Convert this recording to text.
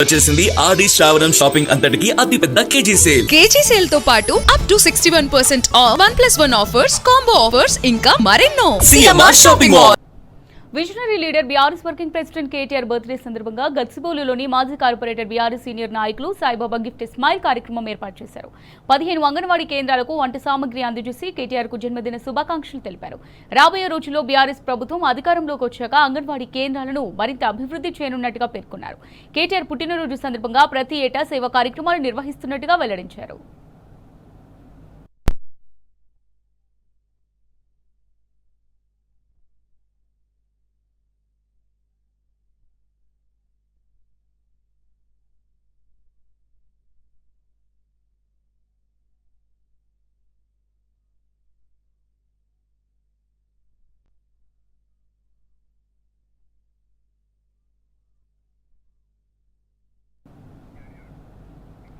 వచ్చేసింది ఆడి శ్రావణం షాపింగ్ అంతటికి అతిపెద్ద కేజీ సేల్ తో పాటు up to 61% of 1+1 offers, combo offers ఇంకా మరెన్నో. CMR shopping mall. Visionary leader BRS working president KTR birthday సందర్భంగా గచ్చిబౌలిలోని మాజీ కార్పొరేటర్ బీఆర్ఎస్ సీనియర్ నాయకులు సాయిబాబా గిఫ్ట్ స్మైల్ కార్యక్రమం ఏర్పాటు చేశారు. 15 అంగన్వాడీ కేంద్రాలకు వంట సామగ్రి అందజేసి కేటీఆర్ కు జన్మదిన శుభాకాంక్షలు తెలిపారు. రాబోయే రోజుల్లో బీఆర్ఎస్ ప్రభుత్వం అధికారంలోకి వచ్చాక అంగన్వాడీ కేంద్రాలను మరింత అభివృద్ధి చేయనున్నట్టుగా పేర్కొన్నారు. కేటీఆర్ పుట్టినరోజు సందర్భంగా ప్రతి ఏటా సేవా కార్యక్రమాలు నిర్వహిస్తున్నట్టుగా వెల్లడించారు.